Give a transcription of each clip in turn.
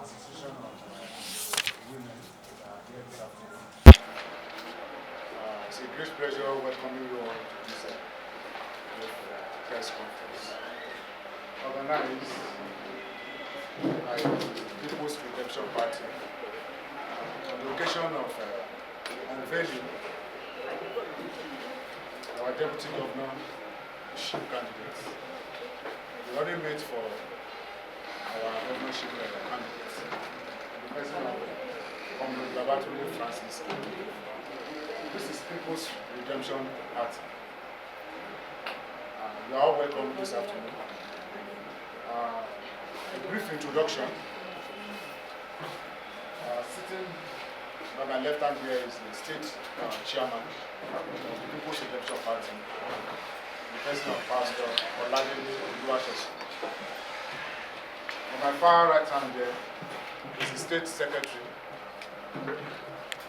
Association of Women here this afternoon. It's a great pleasure welcoming you all to this press conference organized by the People's Redemption Party on the occasion of unveiling our deputy governorship candidates. We already made for our governorship candidates. The president of Comrade Babatunde Francis Alli. This is People's Redemption Party. You are all welcome this afternoon. A brief introduction. Sitting by my left hand here is the state chairman of the People's Redemption Party, the president of Pastor Alli. On my far right hand there is the state secretary,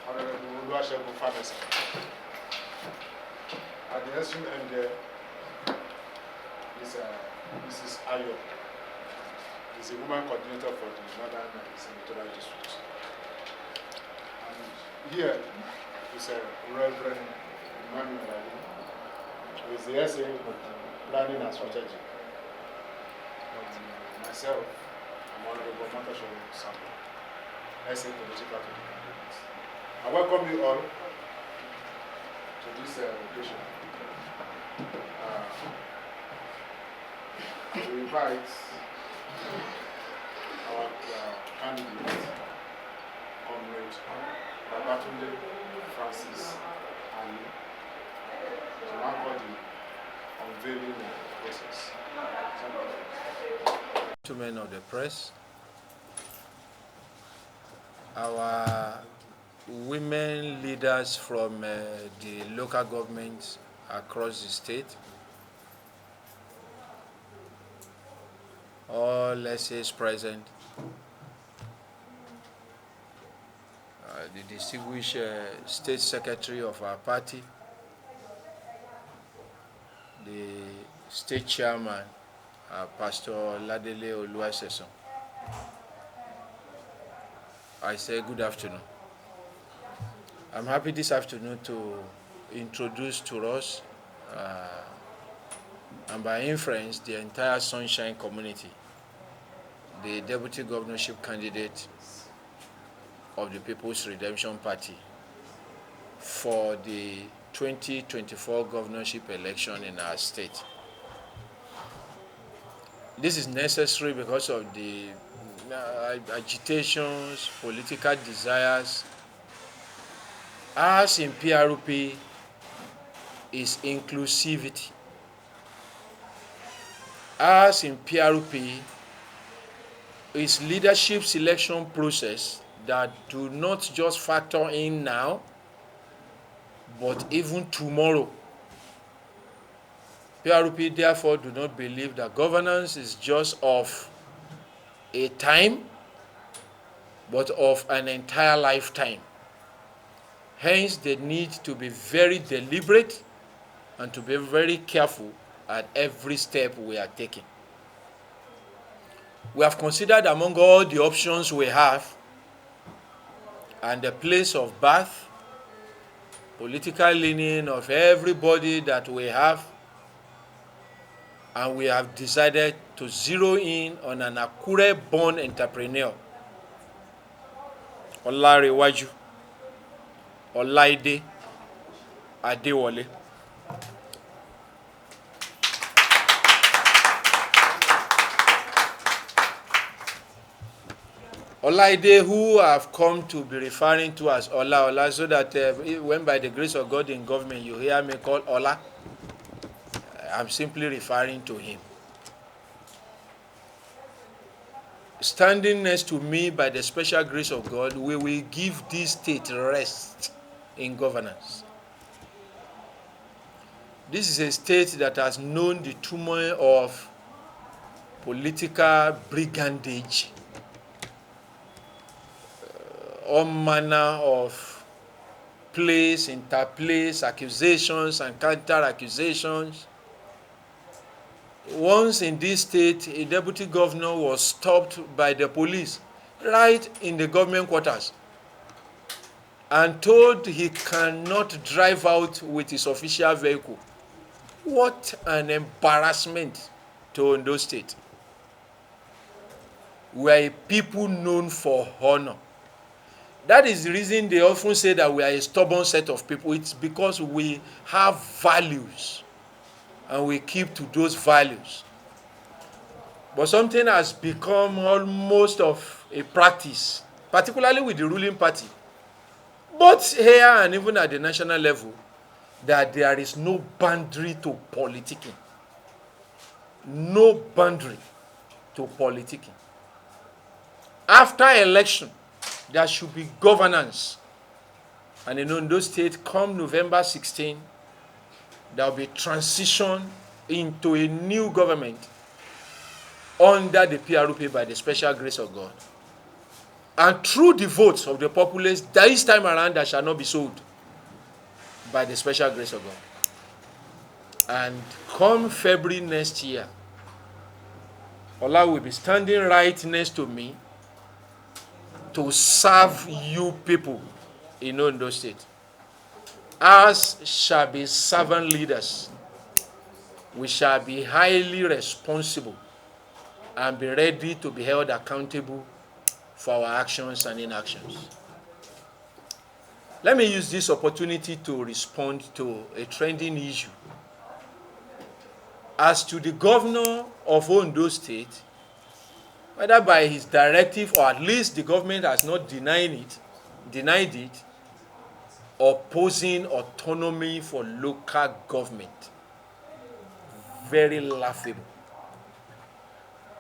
Honorable Oluwasegun Famesi. At the extreme end there is Mrs. Ayo. She's a woman coordinator for the Northern Senatorial District. And here is Reverend Emmanuel Alli, who is the SA of Planning and Strategy. Myself, I'm Honorable Matasho Sambo, SA Political Department. I welcome you all to this occasion. We invite our candidate, Comrade Babatunde Francis Alli, to anchor the unveiling process. Gentlemen of the press, our women leaders from the local governments across the state, all SAs present, the distinguished state secretary of our party, the state chairman, Pastor Oluwasegun. I say good afternoon. I'm happy this afternoon to introduce to us, and by inference, the entire Sunshine community, the deputy governorship candidate of the People's Redemption Party for the 2024 governorship election in our state. This is necessary because of the agitations, political desires. Ours in PRP is inclusivity. Ours in PRP is leadership selection process that do not just factor in now, but even tomorrow. PRP therefore do not believe that governance is just of a time, but of an entire lifetime. Hence, they need to be very deliberate and to be very careful at every step we are taking. We have considered among all the options we have and the place of birth, political leaning of everybody that we have, and we have decided to zero in on an Akure-born entrepreneur, Olarewaju Olaide Adewale. Olaide, who I've come to be referring to as Ola, so that when by the grace of God in government you hear me call Ola, I'm simply referring to him. Standing next to me by the special grace of God, we will give this state rest in governance. This is a state that has known the turmoil of political brigandage, all manner of place, interplace, accusations and counter-accusations. Once in this state, a deputy governor was stopped by the police right in the government quarters and told he cannot drive out with his official vehicle. What an embarrassment to Ondo State. We are a people known for honor. That is the reason they often say that we are a stubborn set of people. It's because we have values and we keep to those values. But something has become almost of a practice, particularly with the ruling party, both here and even at the national level, that there is no boundary to politicking. No boundary to politicking. After election, there should be governance. And in Ondo State, come November 16, there will be transition into a new government under the PRP by the special grace of God. And through the votes of the populace, this time around, that shall not be sold by the special grace of God. And come February next year, Allah will be standing right next to me to serve you people in Ondo State. As shall be servant leaders, we shall be highly responsible and be ready to be held accountable for our actions and inactions. Let me use this opportunity to respond to a trending issue. As to the governor of Ondo State, whether by his directive or at least the government has not denied it, opposing autonomy for local government. Very laughable.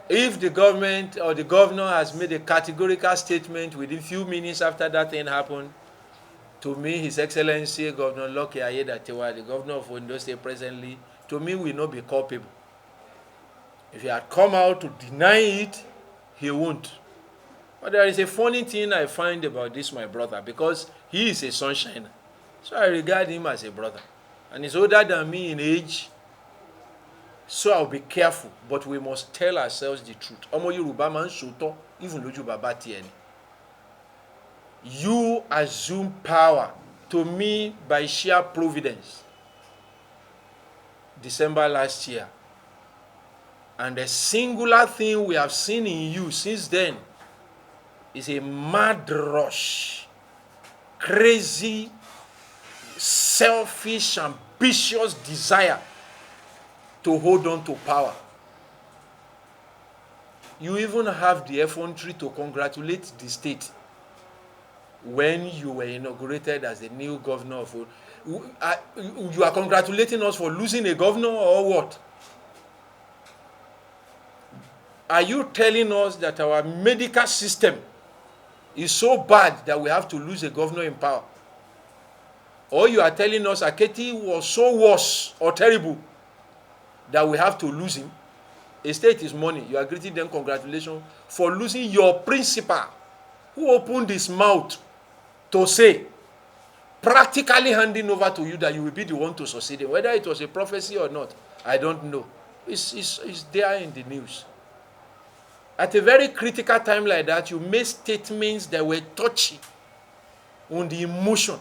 If the government or the governor has made a categorical statement within few minutes after that thing happened, to me, His Excellency Governor Lucky Aiyedatiwa, the governor of Ondo State presently, to me will not be culpable. If he had come out to deny it, he won't. But there is a funny thing I find about this, my brother, because he is a sunshiner. So I regard him as a brother. And he's older than me in age, so I'll be careful. But we must tell ourselves the truth. Omo Yoruba man soto, even loju baba tieni. You assume power to me by sheer providence. December last year. And the singular thing we have seen in you since then is a mad rush, crazy, selfish, ambitious desire to hold on to power. You even have the effrontery to congratulate the state when you were inaugurated as the new governor of. You are congratulating us for losing a governor or what? Are you telling us that our medical system is so bad that we have to lose a governor in power? Or you are telling us Aketi was so worse or terrible that we have to lose him? A state is money. You are greeting them congratulations for losing your principal, who opened his mouth to say, practically handing over to you that you will be the one to succeed him. Whether it was a prophecy or not, I don't know. It's there in the news. At a very critical time like that, you made statements that were touchy on the emotion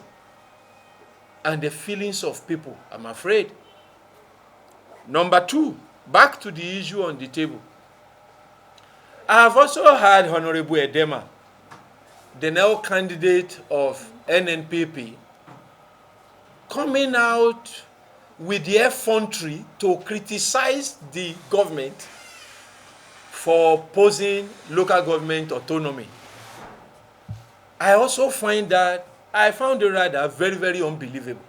and the feelings of people, I'm afraid. Number two, back to the issue on the table. I have also heard Honorable Edema, the now candidate of NNPP, coming out with the effrontery to criticize the government for opposing local government autonomy. I also found it rather very, very unbelievable.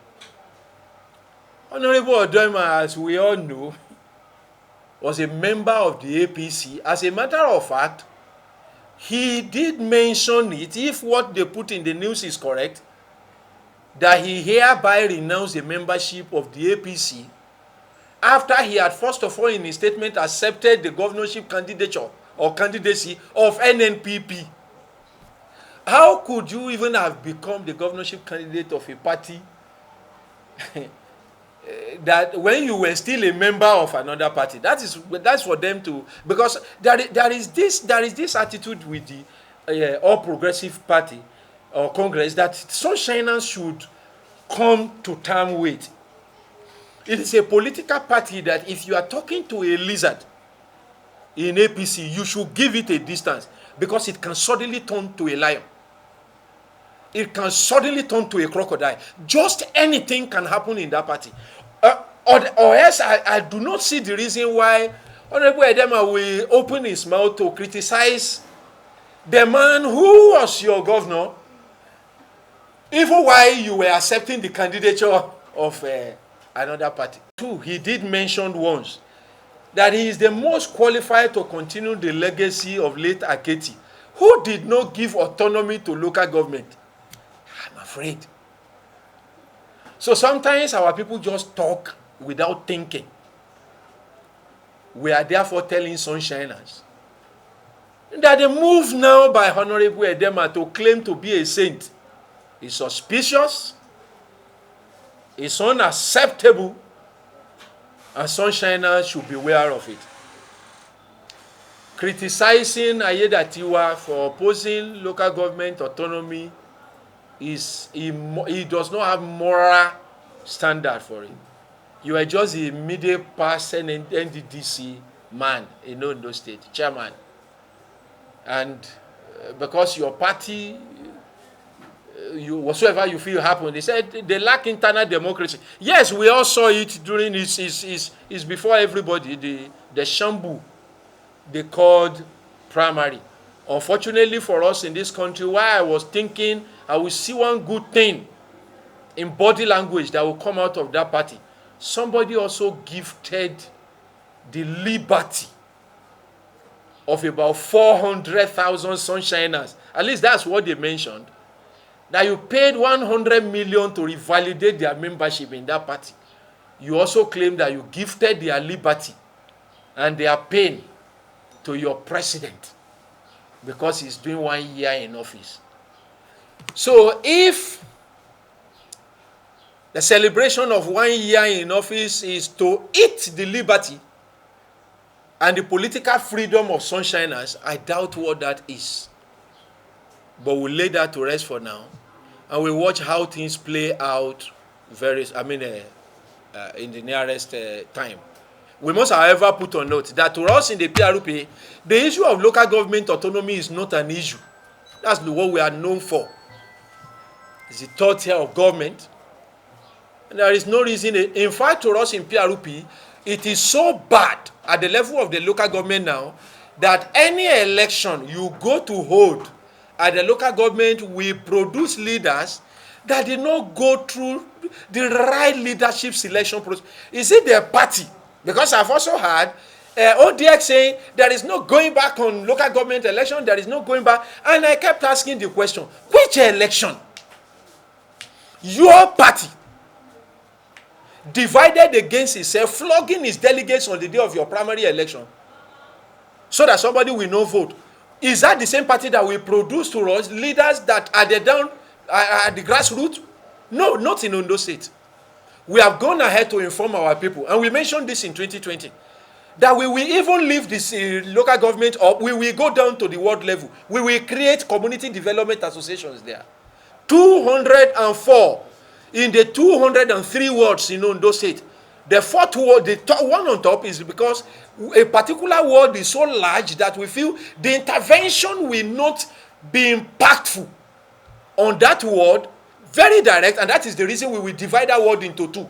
Honorable Odoima, as we all know, was a member of the APC. As a matter of fact, he did mention it, if what they put in the news is correct, that he hereby renounced the membership of the APC after he had first of all in his statement accepted the governorship candidature or candidacy of NNPP. How could you even have become the governorship candidate of a party that when you were still a member of another party? That's for them to, because there is this attitude with the All Progressive Party or Congress that Sunshiners should come to terms with. It is a political party that if you are talking to a lizard in APC, you should give it a distance because it can suddenly turn to a lion. It can suddenly turn to a crocodile. Just anything can happen in that party. Or else I do not see the reason why Honorable Edema will open his mouth to criticize the man who was your governor, even while you were accepting the candidature of another party. Two, he did mention once that he is the most qualified to continue the legacy of late Aketi, who did not give autonomy to local government. I'm afraid. So sometimes our people just talk without thinking. We are therefore telling Sunshiners that the move now by Honorable Edema to claim to be a saint is suspicious, is unacceptable, and Sunshiners should be aware of it. Criticizing Ayedatiwa for opposing local government autonomy he does not have moral standard for it. You are just the immediate person in NDDC man in Ondo State, chairman. And because your party, whatsoever you feel happened, they said they lack internal democracy. Yes, we all saw it during his before everybody, the shambu they called primary. Unfortunately for us in this country, while I was thinking I will see one good thing in body language that will come out of that party, somebody also gifted the liberty of about 400,000 Sunshiners. At least that's what they mentioned. That you paid 100 million to revalidate their membership in that party. You also claim that you gifted their liberty and their pain to your president because he's doing 1 year in office. So if the celebration of 1 year in office is to eat the liberty and the political freedom of Sunshiners, I doubt what that is. But we'll lay that to rest for now, and we'll watch how things play out in the nearest time. We must, however, put on note that to us in the PRP, the issue of local government autonomy is not an issue. That's what we are known for. It's the third tier of government. And there is no reason. In fact, to us in PRP, it is so bad at the level of the local government now that any election you go to hold at the local government will produce leaders that did not go through the right leadership selection process. Is it their party? Because I've also heard ODX saying there is no going back on local government election, there is no going back. And I kept asking the question, which election? Your party divided against itself, flogging its delegates on the day of your primary election so that somebody will not vote. Is that the same party that will produce to us leaders that are at the grassroots? No, not in Ondo State. We have gone ahead to inform our people, and we mentioned this in 2020, that we will even leave this local government up. We will go down to the world level. We will create community development associations there. 204 in the 203 wards in Ondo State. The fourth ward, the one on top, is because a particular ward is so large that we feel the intervention will not be impactful on that ward, very direct, and that is the reason we will divide that ward into two.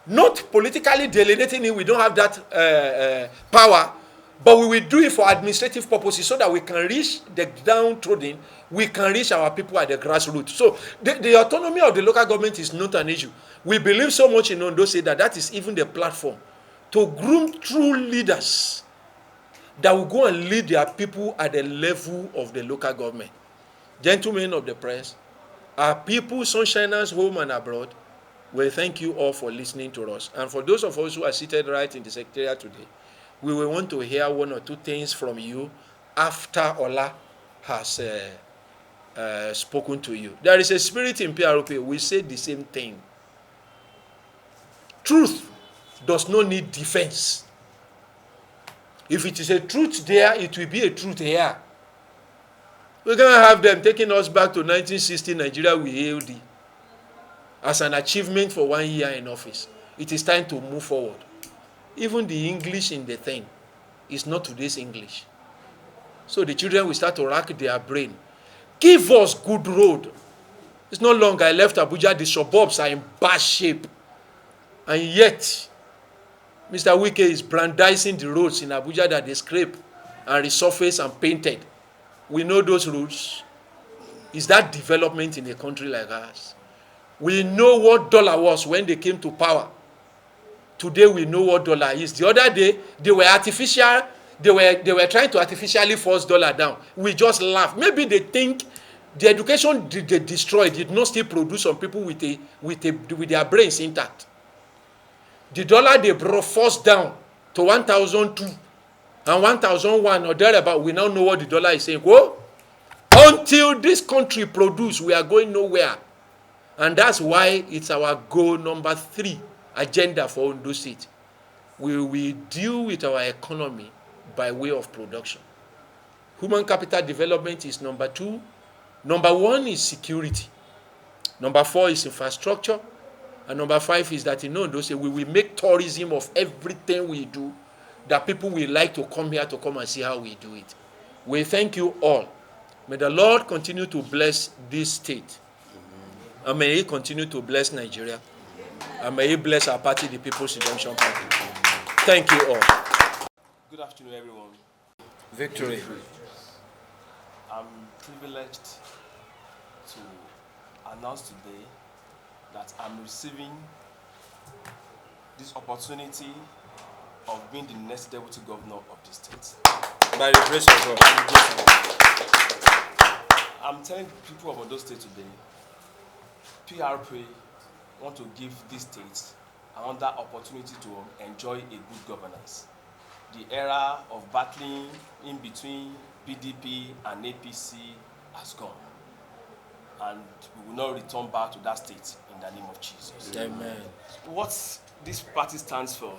Not politically delineating it, we don't have that power, but we will do it for administrative purposes so that we can reach the downtrodden, we can reach our people at the grassroots. So the autonomy of the local government is not an issue. We believe so much in Ondo State that is even the platform to groom true leaders that will go and lead their people at the level of the local government. Gentlemen of the press, our people, Sunshiners, home and abroad, we thank you all for listening to us. And for those of us who are seated right in the secretariat today, we will want to hear one or two things from you after Ola has spoken to you. There is a spirit in PRP. We say the same thing. Truth does not need defense. If it is a truth there, it will be a truth here. We can't have them taking us back to 1960 Nigeria with AOD as an achievement for 1 year in office. It is time to move forward. Even the English in the thing is not today's English. So the children will start to rack their brain. Give us good road. It's no longer I left Abuja, the suburbs are in bad shape. And yet, Mr. Wike is brandizing the roads in Abuja that they scrape and resurface and painted. We know those roads. Is that development in a country like ours? We know what dollar was when they came to power. Today we know what dollar is. The other day, they were trying to artificially force dollar down. We just laugh. Maybe they think the education they destroyed did not still produce some people with their brains intact. The dollar they brought forced down to 1,002 and 1,001 or thereabout. We now know what the dollar is saying. Whoa! Until this country produce, we are going nowhere. And that's why it's our goal number 3 agenda for Ondo State. We will deal with our economy by way of production. Human capital development is number 2. Number 1 is security. Number 4 is infrastructure. And number 5 is that in Ondo State, we will make tourism of everything we do, that people will like to come here to come and see how we do it. We thank you all. May the Lord continue to bless this state. And may He continue to bless Nigeria. And may He bless our party, the People's Redemption Party. Thank you all. Good afternoon, everyone. Victory. I'm privileged to announce today that I'm receiving this opportunity of being the next deputy governor of the state. By the grace of God. I'm telling people of Ondo State today, PRP want to give this state another opportunity to enjoy a good governance. The era of battling in between PDP and APC has gone. And we will not return back to that state in the name of Jesus. Amen. What this party stands for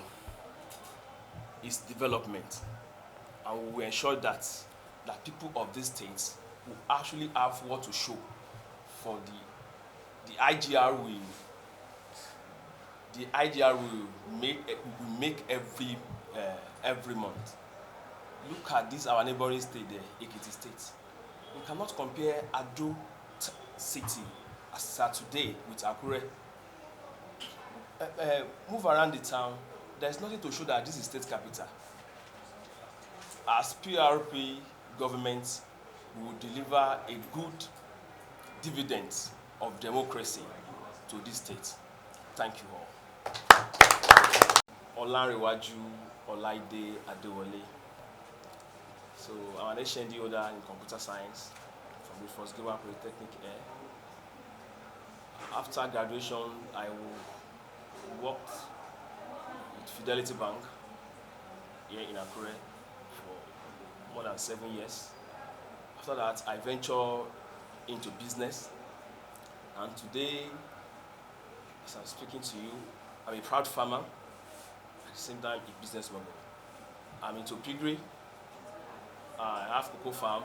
is development. And we will ensure that people of this state will actually have what to show for the IGR will make every month. Look at this, our neighboring state there, Ekiti State. We cannot compare Ado City as at today with Akure. Move around the town, there's nothing to show that this is state capital. As PRP government, we will deliver a good dividend of democracy to this state. Thank you all. Olanrewaju Olaide Adewale. So I'm an HND holder in computer science from the First Global Polytechnic here. After graduation, I worked with Fidelity Bank here in Akure for more than 7 years. After that, I ventured into business. And today, as I'm speaking to you, I'm a proud farmer, at the same time a business mogul. I'm into piggery. I have cocoa farm.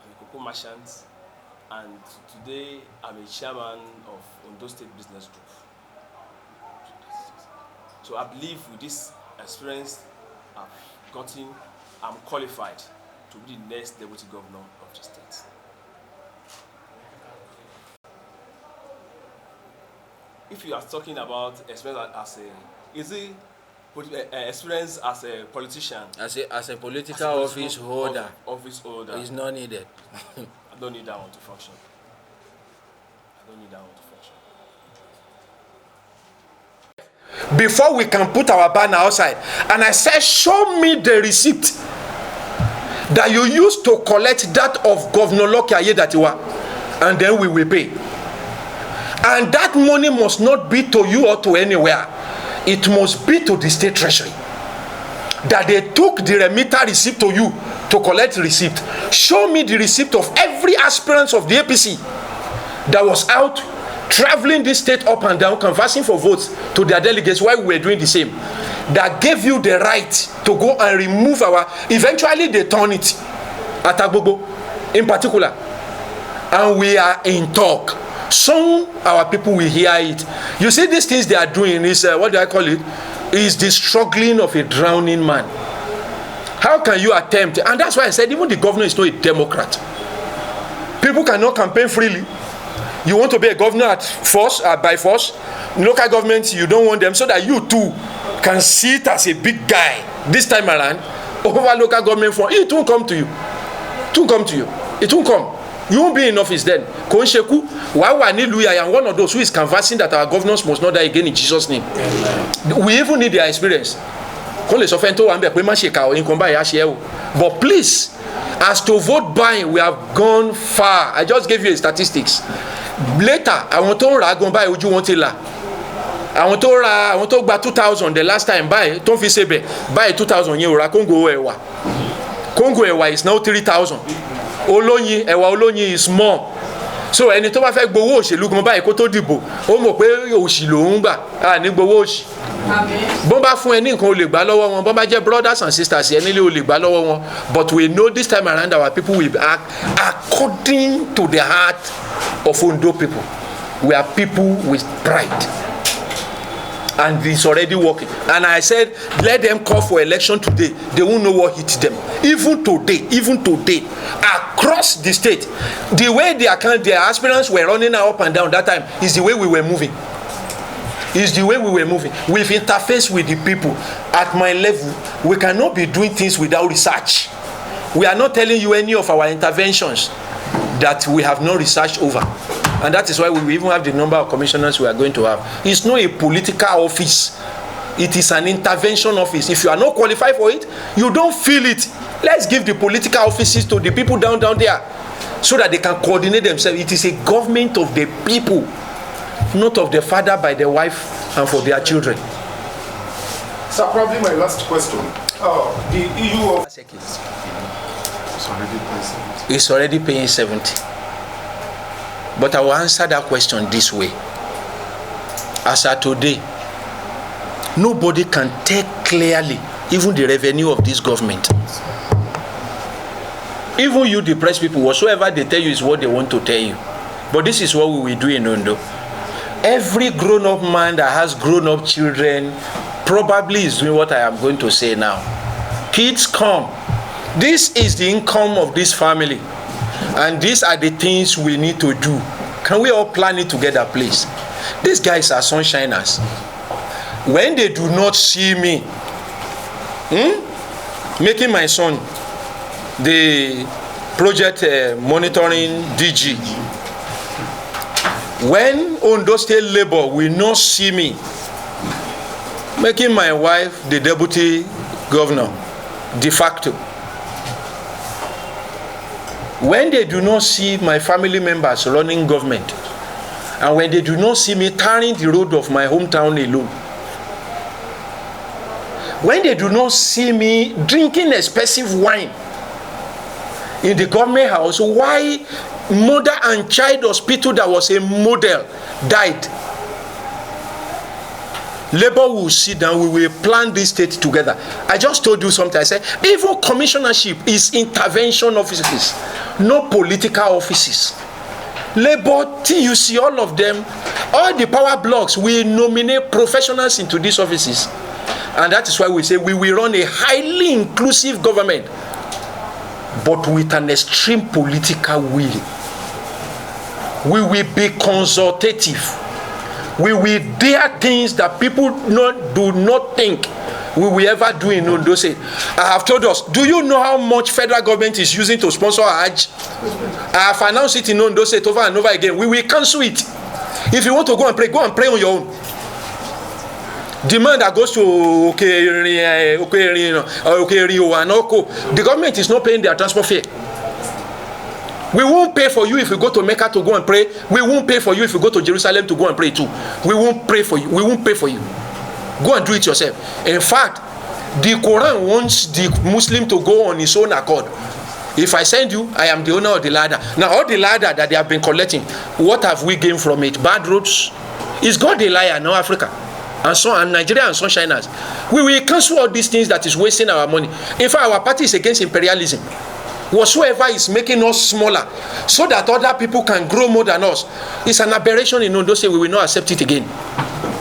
I'm a cocoa merchant. And today, I'm a chairman of Ondo State Business Group. So I believe with this experience I've gotten, I'm qualified to be the next deputy governor of the state. If you are talking about experience as experience as a politician, As a political office holder, is not needed. I don't need that one to function. Before we can put our banner outside, and I said, show me the receipt that you used to collect that of Governor Loki Ayedatiwa, and then we will pay. And that money must not be to you or to anywhere. It must be to the state treasury. That they took the remitter receipt to you to collect receipt. Show me the receipt of every aspirant of the APC that was out traveling this state up and down, canvassing for votes to their delegates while we were doing the same. That gave you the right to go and remove our... Eventually they turn it at Agbobo. in particular, and we are in talk. Some our people will hear it. You see, these things they are doing is what do I call it? Is the struggling of a drowning man. How can you attempt? And that's why I said even the governor is not a Democrat. People cannot campaign freely. You want to be a governor at force, by force. In local governments, you don't want them, so that you too can sit as a big guy this time around over local government form. It won't come to you. It won't come to you. It won't come. You won't be in office then. Konsheku, I am one of those who is canvassing that our governors must not die again in Jesus' name. We even need their experience. But please, as to vote buying, we have gone far. I just gave you a statistics. Later, I want to buy would you want to I want to buy 2,000 the last time buy 2,000 euro Congo Ewa is now 3,000. Olonyi is more. So ẹni tó bá fẹ́ gbowó òṣèlú gan báyìí kó tó dìbò ó mọ̀ pé òṣì lòún gbà á ní gbowó òṣì. Bọ́n bá fún ẹ ní nǹkan o lè gbà lọ́wọ́ wọn, bọ́n bá jẹ́ brothers and sisters ẹ nílé o lè gbà lọ́wọ́ wọn. But we know this time around our people will act according to the heart of Ondo people. We are people with pride. And it's already working. And I said, let them call for election today. They won't know what hit them. Even today, across the state, the way their aspirants were running up and down that time is the way we were moving. We've interfaced with the people. At my level, we cannot be doing things without research. We are not telling you any of our interventions that we have no research over. And that is why we will even have the number of commissioners we are going to have. It's not a political office. It is an intervention office. If you are not qualified for it, you don't feel it. Let's give the political offices to the people down there so that they can coordinate themselves. It is a government of the people, not of the father by the wife and for their children. So probably my last question. The EU it's already paying 70. But I will answer that question this way. As of today, nobody can tell clearly even the revenue of this government. Even you, the press people, whatsoever they tell you is what they want to tell you. But this is what we will do in Ondo. Every grown-up man that has grown-up children probably is doing what I am going to say now. Kids come. This is the income of this family. And these are the things we need to do. Can we all plan it together, please? These guys are sunshiners. When they do not see me making my son the project monitoring DG, when Ondo State Labour will not see me making my wife the deputy governor de facto, when they do not see my family members running government, and when they do not see me tarring the road of my hometown alone, when they do not see me drinking expensive wine in the government house, why mother and child hospital that was a model died, Labour will sit down, we will plan this state together. I just told you something. I said, even commissionership is intervention offices, no political offices. Labour, TUC, all of them, all the power blocks, we nominate professionals into these offices. And that is why we say we will run a highly inclusive government, but with an extreme political will. We will be consultative. We will dare things that people do not think we will ever do in Ondo State. I have told us, do you know how much federal government is using to sponsor Hajj? I have announced it in Ondo State over and over again. We will cancel it. If you want to go and pray on your own. The man that goes to the government is not paying their transport fare. We won't pay for you if you go to Mecca to go and pray. We won't pay for you if you go to Jerusalem to go and pray too. We won't pray for you. We won't pay for you. Go and do it yourself. In fact, the Quran wants the Muslim to go on his own accord. If I send you, I am the owner of the ladder. Now, all the ladder that they have been collecting, what have we gained from it? Bad roads? Is God a liar? No, Africa. And Nigeria and sunshiners. We will cancel all these things that is wasting our money. In fact, our party is against imperialism. whatsoever is making us smaller so that other people can grow more than us is an aberration in Ondo State. We will not accept it again.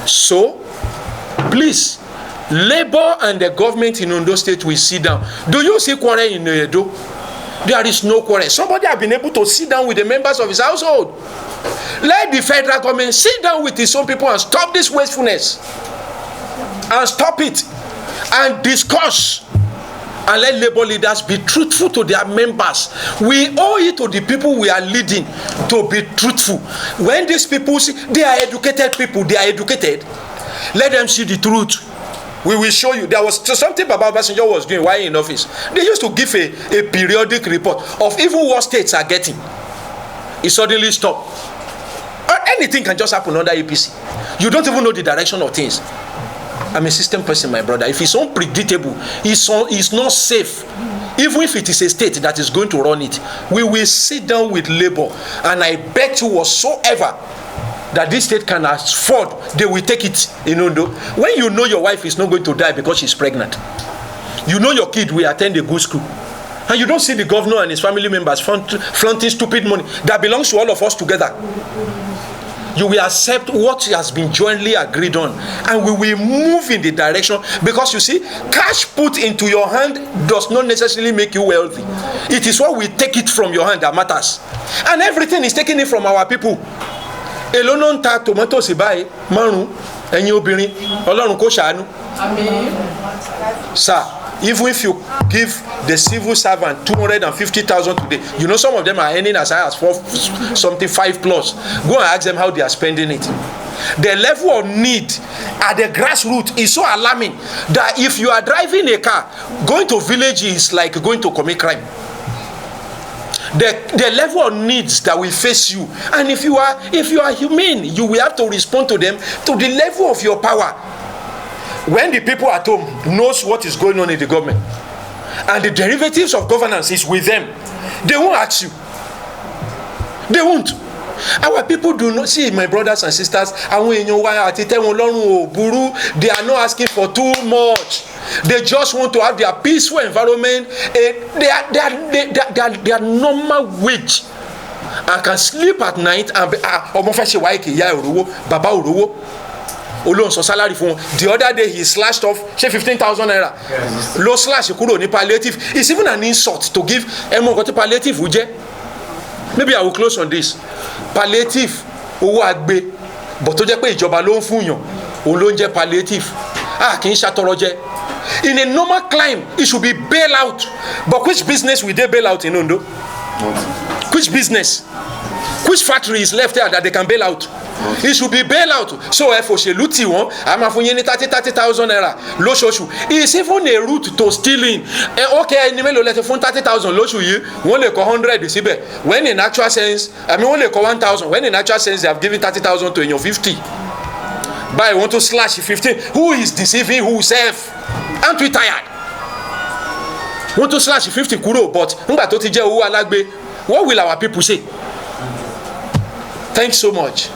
So, please, Labour and the government in Ondo State will sit down. Do you see quarrel in Edo? There is no quarrel. Somebody has been able to sit down with the members of his household. Let the federal government sit down with his own people and stop this wastefulness. And stop it. And discuss. And let Labour leaders be truthful to their members. We owe it to the people we are leading to be truthful. When these people see, they are educated people, they are educated. Let them see the truth. We will show you. There was something Babatunde was doing while in office. They used to give a periodic report of even what states are getting. It suddenly stopped. Anything can just happen under APC. You don't even know the direction of things. I'm a system person, my brother. If it's unpredictable, it's not safe. Even if it is a state that is going to run it, we will sit down with Labour, and I bet you whatsoever that this state can afford, they will take it in Ondo. When you know your wife is not going to die because she's pregnant, you know your kid will attend a good school, and you don't see the governor and his family members flaunting stupid money that belongs to all of us together, you will accept what has been jointly agreed on, and we will move in the direction. Because you see, cash put into your hand does not necessarily make you wealthy. It is what we take it from your hand that matters, and everything is taking it from our people. Elonon ta tomatoes buy marun ẹ̀yin obìnrin Ọlọ́run kó ṣàánú. Amen. Sir, even if you give the civil servant 250,000 today, you know some of them are earning as high as 5 plus. Go and ask them how they are spending it. The level of need at the grassroots is so alarming that if you are driving a car, going to village is like going to commit crime. The level of needs that will face you, and if you are humane, you will have to respond to them to the level of your power. When the people at home knows what is going on in the government, and the derivatives of governance is with them, they won't ask you. They won't. Our people do not see, my brothers and sisters, they are not asking for too much. They just want to have their peaceful environment. They are normal wage. I can sleep at night and salary for the other day he slashed off 15,000 naira. Low slash palliative. It's even an insult to give palliative. Maybe I will close on this. Palliative owó agbe but tó jẹ́ pé ìjọba ló ń fún yàn òun ló ń jẹ́ palliative. Kì í ṣàtọrọ jẹ. In a normal climb it should be bail out, but which business will they bail out in Ondo? Which business? Which factory is left there that they can bail out? It should be bail out. So if òṣèlú tí wọ́n a máa fún yín ní 30,000 naira lóṣooṣù. It's even a route to stealing. Okay, ẹni mélòó lẹ ti fún 30,000 lóṣù yìí, wọ́n lè kọ 100 síbẹ̀. When in actual sense, wọ́n lè kọ 1,000. When in actual sense, they have given 30,000 to èèyàn 50. But I want to slash 15. Who is deceiving whoself? Aren't we tired? Want to slash 50 kúrò, but nígbà tó ti jẹ́ owó alágbe, what will our people say? Thanks so much.